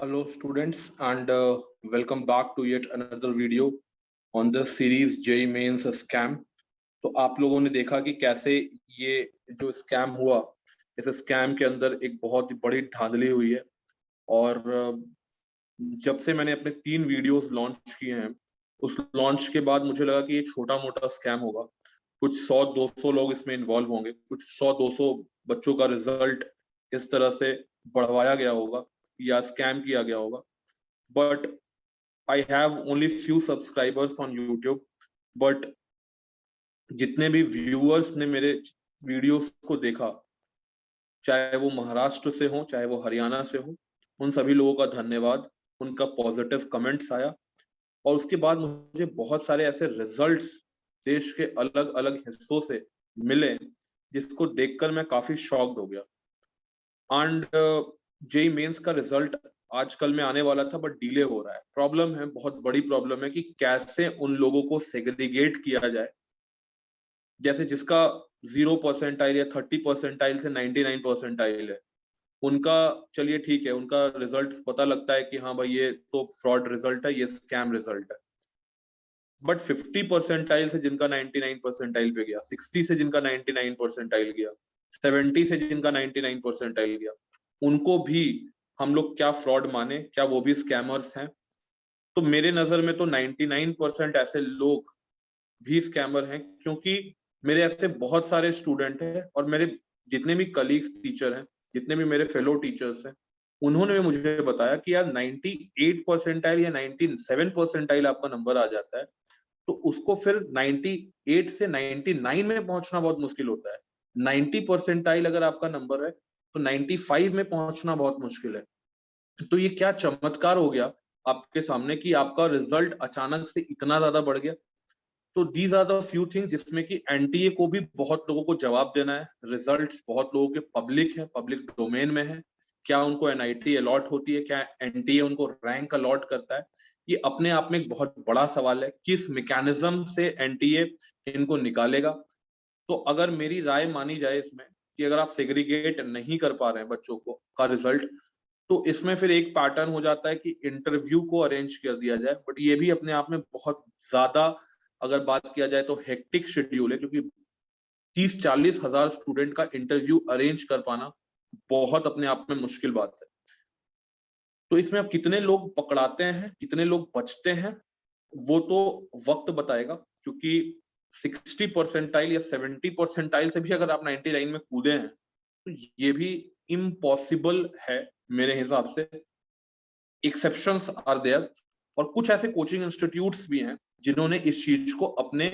Hello students and welcome back to yet another video on the series JEE Mains scam। तो आप लोगों ने देखा कि कैसे ये जो स्कैम हुआ, इस स्कैम के अंदर एक बहुत ही बड़ी धांधली हुई है। और जब से मैंने अपने 3 वीडियोस लॉन्च किए हैं, उस लॉन्च के बाद मुझे लगा कि ये छोटा मोटा स्कैम होगा, कुछ 100-200 लोग इसमें इन्वॉल्व होंगे, कुछ 100-200 बच्चों का रिजल्ट इस तरह से बढ़वाया गया होगा या स्कैम किया गया होगा। But I have only few subscribers on YouTube, but जितने भी व्यूअर्स ने मेरे वीडियोस को देखा, चाहे वो महाराष्ट्र से हो चाहे वो हरियाणा से हो, उन सभी लोगों का धन्यवाद। उनका पॉजिटिव कमेंट्स आया और उसके बाद मुझे बहुत सारे ऐसे रिजल्ट्स देश के अलग अलग हिस्सों से मिले जिसको देखकर मैं काफी शॉक्ड हो गया। एंड जेई मेंस का रिजल्ट आजकल में आने वाला था बट डिले हो रहा है। प्रॉब्लम है, बहुत बड़ी प्रॉब्लम है कि कैसे उन लोगों को सेग्रीगेट किया जाए, जैसे जिसका 0 परसेंटाइल या 30 परसेंटाइल से 99 परसेंटाइल है, उनका चलिए ठीक है, उनका रिजल्ट पता लगता है कि हाँ भाई ये तो फ्रॉड रिजल्ट है, ये स्कैम रिजल्ट है। बट 50 परसेंटाइल से जिनका 99 परसेंटाइल पे गया, 60 से जिनका 99 परसेंटाइल गया, 70 से जिनका 99 परसेंटाइल गया, उनको भी हम लोग क्या फ्रॉड माने? क्या वो भी स्कैमर्स हैं? तो मेरे नजर में तो 99% ऐसे लोग भी स्कैमर हैं, क्योंकि मेरे ऐसे बहुत सारे स्टूडेंट हैं और मेरे जितने भी कलीग्स टीचर हैं, जितने भी मेरे फेलो टीचर्स हैं, उन्होंने भी मुझे बताया कि यार 98 परसेंटाइल या 97 परसेंटाइल आपका नंबर आ जाता है, तो उसको फिर 98 से 99 में पहुंचना बहुत मुश्किल होता है। 90 परसेंटाइल अगर आपका नंबर है तो 95 में पहुंचना बहुत मुश्किल है। तो ये क्या चमत्कार हो गया आपके सामने कि आपका रिजल्ट अचानक से इतना ज्यादा बढ़ गया। तो these are the few things जिसमें कि एनटीए को भी बहुत लोगों को जवाब देना है। रिजल्ट्स बहुत लोगों के पब्लिक है, पब्लिक डोमेन में है। क्या उनको एनआईटी अलॉट होती है? क्या एनटीए उनको रैंक अलॉट करता है? ये अपने आप में एक बहुत बड़ा सवाल है। किस मैकेनिज्म से एनटीए इनको निकालेगा? तो अगर मेरी राय मानी जाए इसमें कि अगर आप सेग्रीगेट नहीं कर पा रहे हैं बच्चों को का रिजल्ट, तो इसमें फिर एक पैटर्न हो जाता है कि इंटरव्यू को अरेंज कर दिया जाए। बट ये भी अपने आप में बहुत ज्यादा, अगर बात किया जाए तो हेक्टिक शेड्यूल है, क्योंकि 30-40 हजार स्टूडेंट का इंटरव्यू अरेंज कर पाना बहुत अपने आप में मुश्किल बात है। तो इसमें अब कितने लोग पकड़ाते हैं, कितने लोग बचते हैं, वो तो वक्त बताएगा। क्योंकि 60 परसेंटाइल या 70 परसेंटाइल से भी अगर आप 99 में कूदे हैं तो ये भी इम्पॉसिबल है मेरे हिसाब से। एक्सेप्शंस आर देयर, और कुछ ऐसे कोचिंग इंस्टीट्यूट्स भी हैं जिन्होंने इस चीज को अपने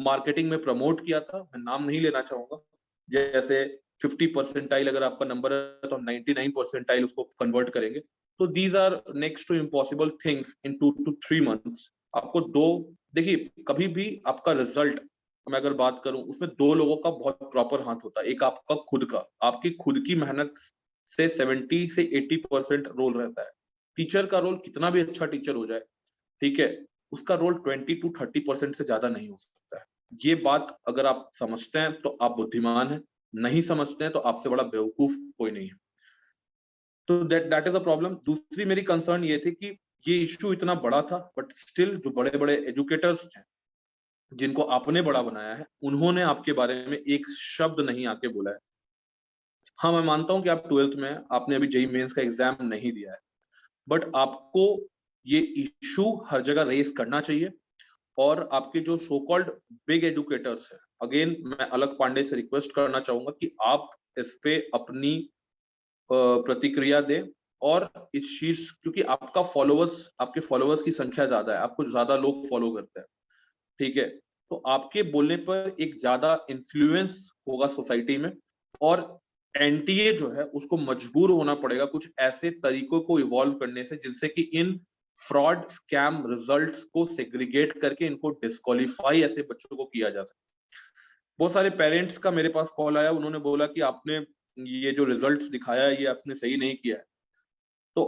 मार्केटिंग में प्रमोट किया था। मैं नाम नहीं लेना चाहूंगा। जैसे 50 परसेंटाइल अगर आपका नंबर है तो 99 परसेंटाइल उसको कन्वर्ट करेंगे। तो these are next to impossible things in 2 to 3 months। आपको दो, देखिए कभी भी आपका रिजल्ट, मैं अगर बात करूं, उसमें दो लोगों का बहुत प्रॉपर हाथ होता है। एक आपका खुद का, आपकी खुद की मेहनत से 70 से 80% रोल रहता है। टीचर का रोल कितना भी अच्छा टीचर हो जाए, ठीक है, उसका रोल 20 to 30% से ज्यादा नहीं हो सकता है। ये बात अगर आप समझते हैं तो आप बुद्धिमान हैं, नहीं समझते हैं तो आपसे बड़ा बेवकूफ कोई नहीं है। तो दैट इज अ प्रॉब्लम। दूसरी मेरी कंसर्न ये थी कि ये इश्यू इतना बड़ा था, बट स्टिल जो बड़े बड़े एजुकेटर्स हैं जिनको आपने बड़ा बनाया है, उन्होंने आपके बारे में एक शब्द नहीं आके बोला है। हाँ, मैं मानता हूं कि आप 12th में हैं, आपने अभी जेईई मेंस का एग्जाम नहीं दिया है, बट आपको ये इशू हर जगह रेस करना चाहिए। और आपके जो सो कॉल्ड बिग एजुकेटर्स हैं, अगेन मैं अलग पांडे से रिक्वेस्ट करना चाहूंगा कि आप इस पे अपनी प्रतिक्रिया दें। और इस चीज, क्योंकि आपके फॉलोअर्स की संख्या ज्यादा है, आपको ज्यादा लोग फॉलो करते हैं, ठीक है, तो आपके बोलने पर एक ज्यादा इन्फ्लुएंस होगा सोसाइटी में। और एनटीए जो है उसको मजबूर होना पड़ेगा कुछ ऐसे तरीकों को इवॉल्व करने से जिनसे कि इन फ्रॉड स्कैम रिजल्ट्स को सेग्रीगेट करके इनको डिस्क्वालीफाई ऐसे बच्चों को किया जा सके। बहुत सारे पेरेंट्स का मेरे पास कॉल आया, उन्होंने बोला कि आपने ये जो रिजल्ट्स दिखाया है ये आपने सही नहीं किया है। तो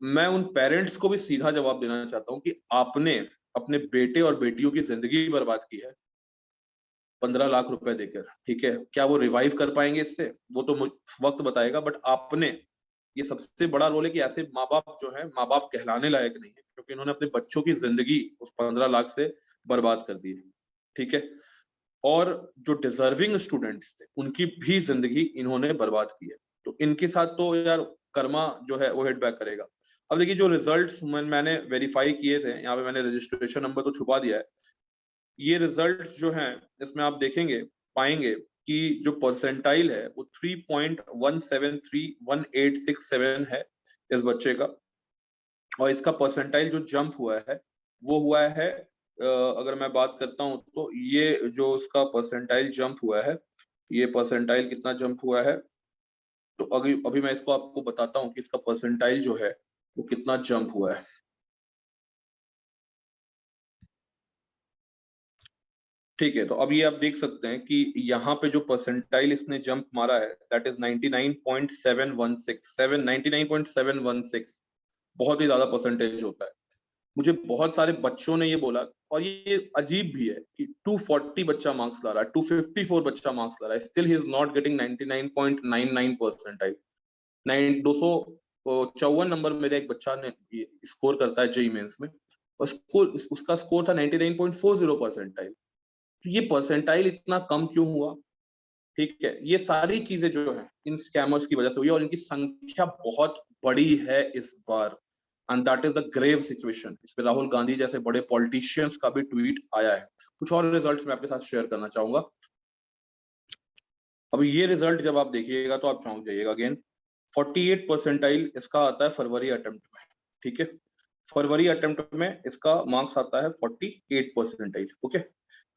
मैं उन पेरेंट्स को भी सीधा जवाब देना चाहता हूँ कि आपने अपने बेटे और बेटियों की जिंदगी बर्बाद की है 15 लाख रुपए देकर, ठीक है। क्या वो रिवाइव कर पाएंगे इससे? वो तो वक्त बताएगा। बट आपने ये सबसे बड़ा रोल है कि ऐसे माँ बाप जो है माँ बाप कहलाने लायक नहीं है, क्योंकि इन्होंने अपने बच्चों की जिंदगी उस 15 लाख से बर्बाद कर दी है। ठीक है, और जो डिजर्विंग स्टूडेंट्स थे उनकी भी जिंदगी इन्होंने बर्बाद की है। तो इनके साथ तो यार कर्मा जो है वो हिट बैक करेगा। अब देखिए, जो रिजल्ट्स मैंने वेरीफाई किए थे, यहाँ पे मैंने रजिस्ट्रेशन नंबर तो छुपा दिया है। ये रिजल्ट्स जो हैं इसमें आप देखेंगे, पाएंगे कि जो परसेंटाइल है वो 3.173186 है इस बच्चे का, और इसका परसेंटाइल जो जंप हुआ है वो हुआ है, अगर मैं बात करता हूं तो ये जो उसका परसेंटाइल जंप हुआ है, ये परसेंटाइल कितना जंप हुआ है, तो अभी अभी मैं इसको आपको बताता हूं कि इसका परसेंटाइल जो है वो कितना जंप हुआ है। ठीक है, तो अब ये आप देख सकते हैं कि यहाँ पे जो परसेंटाइल इसने जंप मारा है दैट इज 99.716, 99.716, बहुत ही ज्यादा परसेंटेज होता है। मुझे बहुत सारे बच्चों ने ये बोला, और ये अजीब भी है कि 240 बच्चा मार्क्स ला रहा है, 254 बच्चा मार्क्स ला रहा है, still he is not getting 99.99 percentile. 254 number मेरे एक बच्चा ने स्कोर करता है जेईई मेंस में, और उसका स्कोर था 99.40 परसेंटाइल। तो ये परसेंटाइल इतना कम क्यों हुआ? ठीक है, ये सारी चीजें जो है इन स्कैमर्स की वजह से हुई है, और इनकी संख्या बहुत बड़ी है इस बार, and that is the grave situation. इस पे राहुल गांधी जैसे बड़े पॉलिटिशियंस का भी ट्वीट आया है। कुछ और रिजल्ट्स मैं आपके साथ शेयर करना चाहूंगा। अब ये रिजल्ट जब आप देखिएगा तो आप चौंक जाइएगा। अगेन 48 परसेंटाइल इसका आता है फरवरी अटेम्प्ट में। ठीक है, फरवरी अटेम्प्ट में इसका मार्क्स आता है 48 परसेंटाइल। ओके,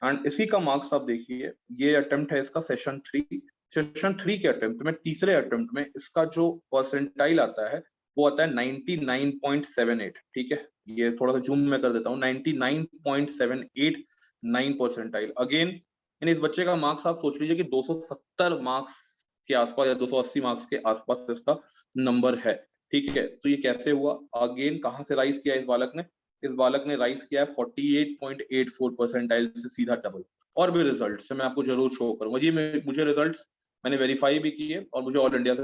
एंड इसी का मार्क्स आप देखिए, ये अटेम्प्ट है इसका सेशन 3 के अटेम्प्ट में, तीसरे अटेम्प्ट में इसका जो परसेंटाइल आता है वो आता है 99.78। ठीक है, ये थोड़ा सा जूम में कर देता हूँ, 99.789 परसेंटाइल। अगेन इस बच्चे का मार्क्स आप सोच लीजिए कि 270 मार्क्स के आसपास या 280 मार्क्स के आसपास इसका नंबर है। ठीक है, तो ये कैसे हुआ? अगेन कहां से राइज किया इस बालक ने? इस बालक ने राइज किया है 48.84 परसेंटाइल से सीधा डबल। और भी रिजल्ट से मैं आपको जरूर शो करूंगा। ये मुझे रिजल्ट मैंने वेरीफाई भी किए और मुझे ऑल इंडिया से।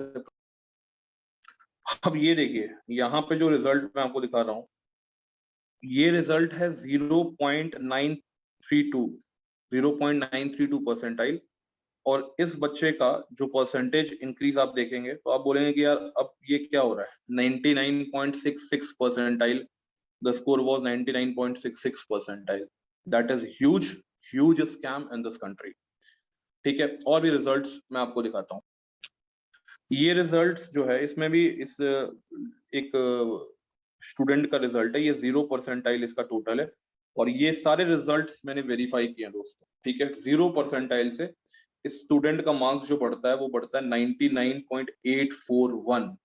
अब ये देखिए, यहाँ पे जो रिजल्ट मैं आपको दिखा रहा हूँ, ये रिजल्ट है 0.932 परसेंटाइल। और इस बच्चे का जो परसेंटेज इंक्रीज आप देखेंगे तो आप बोलेंगे कि यार अब ये क्या हो रहा है, 99.66 percentile. The score was 99.66 percentile. That is huge scam in this country. ठीक है, और भी रिजल्ट्स मैं आपको दिखाता हूँ। ये रिजल्ट्स जो है इसमें भी इस एक स्टूडेंट का रिजल्ट है, ये 0 परसेंटाइल इसका टोटल है, और ये सारे रिजल्ट्स मैंने वेरीफाई किए हैं दोस्तों। ठीक है, 0 परसेंटाइल से इस स्टूडेंट का मार्क्स जो बढ़ता है वो बढ़ता है 99.841।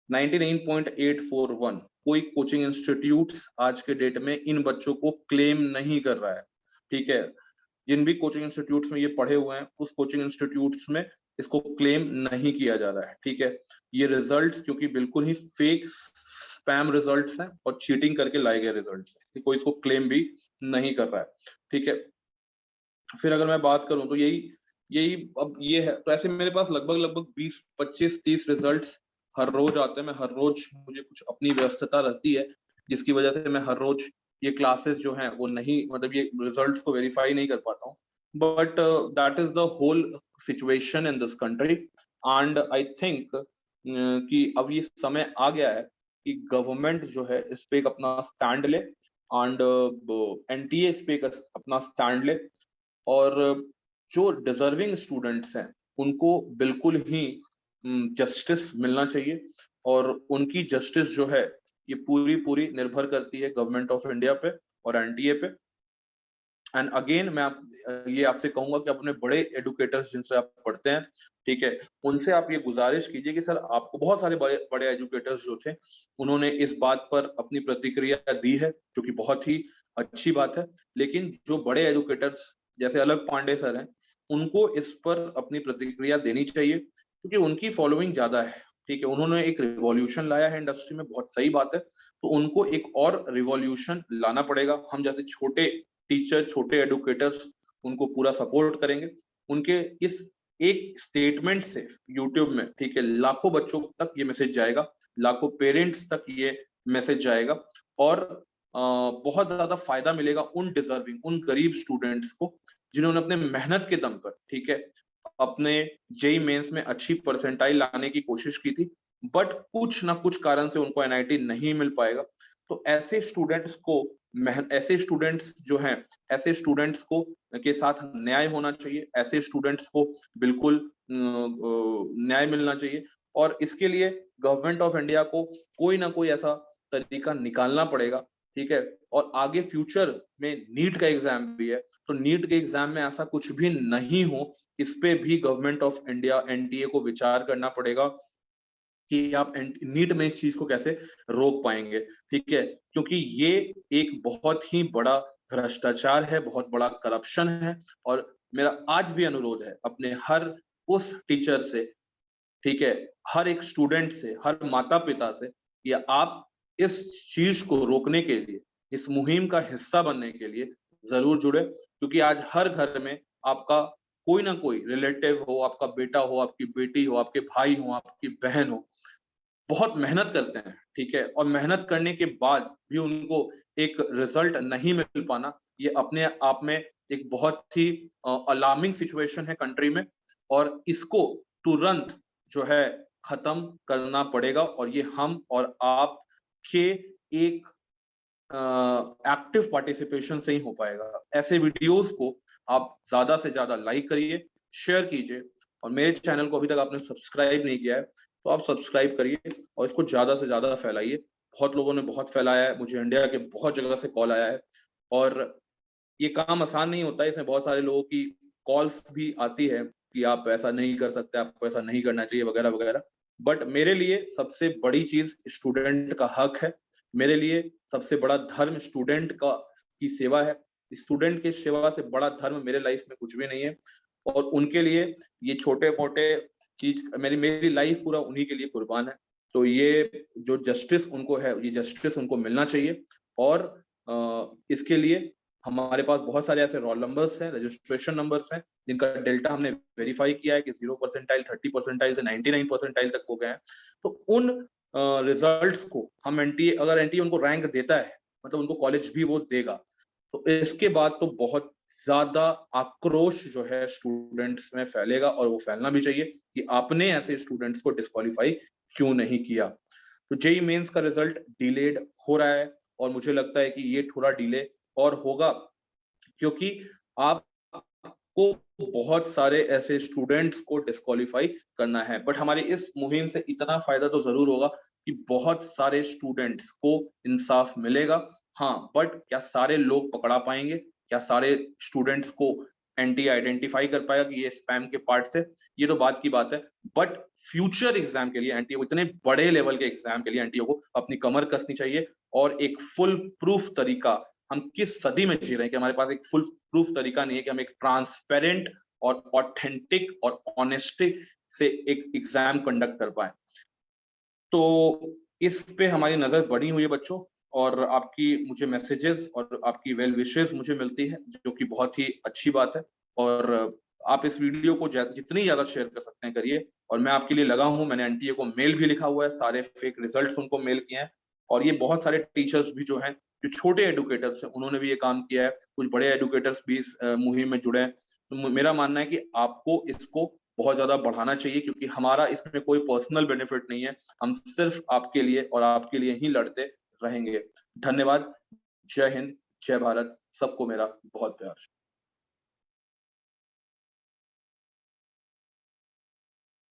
99.841। कोई कोचिंग इंस्टीट्यूट्स आज के डेट में इन बच्चों को क्लेम नहीं कर रहा है। ठीक है, जिन भी कोचिंग इंस्टीट्यूट्स में ये पढ़े हुए हैं उस कोचिंग इंस्टीट्यूट्स में इसको क्लेम नहीं किया जा रहा है। ठीक है, ये रिजल्ट्स क्योंकि बिल्कुल ही फेक स्पैम रिजल्ट्स हैं और चीटिंग करके लाए गए रिजल्ट्स हैं, कोई इसको क्लेम भी नहीं कर रहा है। ठीक है, फिर अगर मैं बात करूं तो यही यही अब ये है, तो ऐसे मेरे पास लगभग 20 25 30 रिजल्ट्स हर रोज आते हैं। मैं हर रोज, मुझे कुछ अपनी व्यस्तता रहती है जिसकी वजह से मैं हर रोज ये क्लासेस जो हैं वो नहीं, मतलब ये रिजल्ट्स को वेरीफाई नहीं कर पाता हूँ। But that is the whole situation in this country, and I think कि अब ये समय आ गया है कि गवर्नमेंट जो है इस पे एक अपना स्टैंड ले, एंड एनटीए इस पे एक अपना स्टैंड ले, और जो डिजर्विंग स्टूडेंट्स हैं उनको बिल्कुल ही जस्टिस मिलना चाहिए, और उनकी जस्टिस जो है ये पूरी निर्भर करती है गवर्नमेंट ऑफ इंडिया पे और एनटीए पे। एंड अगेन मैं ये आपसे कहूंगा कि अपने बड़े एडुकेटर्स जिनसे आप पढ़ते हैं, ठीक है, उनसे आप ये गुजारिश कीजिए कि सर आपको बहुत सारे बड़े एजुकेटर्स जो थे उन्होंने इस बात पर अपनी प्रतिक्रिया दी है, जो कि बहुत ही अच्छी बात है। लेकिन जो बड़े एजुकेटर्स जैसे अलग पांडे सर हैं, उनको इस पर अपनी प्रतिक्रिया देनी चाहिए, क्योंकि उनकी फॉलोइंग ज्यादा है। ठीक है, उन्होंने एक रिवॉल्यूशन लाया है इंडस्ट्री में, बहुत सही बात है। तो उनको एक और रिवॉल्यूशन लाना पड़ेगा। हम जैसे छोटे टीचर, छोटे एडुकेटर्स उनको पूरा सपोर्ट करेंगे। उनके इस एक स्टेटमेंट से यूट्यूब में, ठीक है, लाखों बच्चों तक ये मैसेज जाएगा, लाखों पेरेंट्स तक ये मैसेज जाएगा और बहुत ज्यादा फायदा मिलेगा उन डिजर्विंग, उन गरीब स्टूडेंट्स को जिन्होंने अपने मेहनत के दम पर, ठीक है, अपने जेई मेंस में अच्छी परसेंटाइल लाने की कोशिश की थी, बट कुछ ना कुछ कारण से उनको एनआईटी नहीं मिल पाएगा। तो ऐसे स्टूडेंट्स को, ऐसे स्टूडेंट्स जो हैं, ऐसे स्टूडेंट्स को के साथ न्याय होना चाहिए, ऐसे स्टूडेंट्स को बिल्कुल न्याय मिलना चाहिए और इसके लिए गवर्नमेंट ऑफ इंडिया को कोई ना कोई ऐसा तरीका निकालना पड़ेगा, ठीक है। और आगे फ्यूचर में नीट का एग्जाम भी है, तो नीट के एग्जाम में ऐसा कुछ भी नहीं हो, इस पे भी गवर्नमेंट ऑफ इंडिया एनटीए को विचार करना पड़ेगा कि आप नीट में इस चीज को कैसे रोक पाएंगे, ठीक है, क्योंकि ये एक बहुत ही बड़ा भ्रष्टाचार है, बहुत बड़ा करप्शन है। और मेरा आज भी अनुरोध है अपने हर उस टीचर से, ठीक है, हर एक स्टूडेंट से, हर माता पिता से, कि आप इस चीज को रोकने के लिए, इस मुहिम का हिस्सा बनने के लिए जरूर जुड़े, क्योंकि आज हर घर में आपका कोई ना कोई रिलेटिव हो, आपका बेटा हो, आपकी बेटी हो, आपके भाई हो, आपकी बहन हो, बहुत मेहनत करते हैं, ठीक है, और मेहनत करने के बाद भी उनको एक रिजल्ट नहीं मिल पाना, ये अपने आप में एक बहुत ही अलार्मिंग सिचुएशन है कंट्री में, और इसको तुरंत जो है खत्म करना पड़ेगा। और ये हम और आप के एक एक्टिव पार्टिसिपेशन से ही हो पाएगा। ऐसे वीडियोस को आप ज्यादा से ज्यादा लाइक करिए, शेयर कीजिए, और मेरे चैनल को अभी तक आपने सब्सक्राइब नहीं किया है तो आप सब्सक्राइब करिए और इसको ज्यादा से ज्यादा फैलाइए। बहुत लोगों ने बहुत फैलाया है, मुझे इंडिया के बहुत जगह से कॉल आया है, और ये काम आसान नहीं होता है, इसमें बहुत सारे लोगों की कॉल्स भी आती है कि आप ऐसा नहीं कर सकते, आपको ऐसा नहीं करना चाहिए, वगैरह वगैरह। बट मेरे लिए सबसे बड़ी चीज स्टूडेंट का हक है, मेरे लिए सबसे बड़ा धर्म स्टूडेंट का की सेवा है। स्टूडेंट की सेवा से बड़ा धर्म मेरे लाइफ में कुछ भी नहीं है, और उनके लिए ये छोटे मोटे चीज, मेरी मेरी लाइफ पूरा उन्हीं के लिए कुर्बान है। तो ये जो जस्टिस उनको है, ये जस्टिस उनको मिलना चाहिए। और इसके लिए हमारे पास बहुत सारे ऐसे रोल नंबर्स हैं, रजिस्ट्रेशन नंबर्स हैं, जिनका डेल्टा हमने वेरीफाई किया है कि 0 परसेंटाइल, 30 परसेंटाइल से 99 परसेंटाइल तक हो गए हैं। तो उन रिजल्ट्स को हम एनटीए, अगर एनटीए उनको रैंक देता है, मतलब उनको कॉलेज भी वो देगा, तो इसके बाद तो बहुत ज्यादा आक्रोश जो है स्टूडेंट्स में फैलेगा, और वो फैलना भी चाहिए कि आपने ऐसे स्टूडेंट्स को डिस्क्वालीफाई क्यों नहीं किया। तो जेई मेंस का रिजल्ट डिलेड हो रहा है, और मुझे लगता है कि ये थोड़ा डिले और होगा, क्योंकि आपको बहुत सारे ऐसे स्टूडेंट्स को डिस्क्वालीफाई करना है। बट हमारी इस मुहिम से इतना फायदा तो जरूर होगा कि बहुत सारे स्टूडेंट्स को इंसाफ मिलेगा। हाँ, बट क्या सारे लोग पकड़ा पाएंगे, क्या सारे स्टूडेंट्स को एंटी आइडेंटिफाई कर पाएगा कि ये स्पैम के पार्ट थे, ये तो बात की बात है। बट फ्यूचर एग्जाम के लिए एनटीए, इतने बड़े लेवल के एग्जाम के लिए एनटीए को अपनी कमर कसनी चाहिए, और एक फुल प्रूफ तरीका, हम किस सदी में जी रहे हैं कि हमारे पास एक फुल प्रूफ तरीका नहीं है कि हम एक ट्रांसपेरेंट और ऑथेंटिक और ऑनेस्टी से एक एग्जाम कंडक्ट कर पाए। तो इस पे हमारी नजर बनी हुई है बच्चों, और आपकी मुझे मैसेजेस और आपकी वेल विशेस मुझे मिलती है, जो कि बहुत ही अच्छी बात है। और आप इस वीडियो को जितनी ज्यादा शेयर कर सकते हैं करिए, और मैं आपके लिए लगा हूं, मैंने एनटीए को मेल भी लिखा हुआ है, सारे फेक रिजल्ट्स उनको मेल किए हैं। और ये बहुत सारे टीचर्स भी जो हैं, जो छोटे एडुकेटर्स हैं, उन्होंने भी ये काम किया है, कुछ बड़े एडुकेटर्स भी इस मुहिम में जुड़े हैं। तो मेरा मानना है कि आपको इसको बहुत ज्यादा बढ़ाना चाहिए, क्योंकि हमारा इसमें कोई पर्सनल बेनिफिट नहीं है, हम सिर्फ आपके लिए और आपके लिए ही लड़ते रहेंगे। धन्यवाद। जय हिंद, जय भारत, सबको मेरा बहुत प्यार।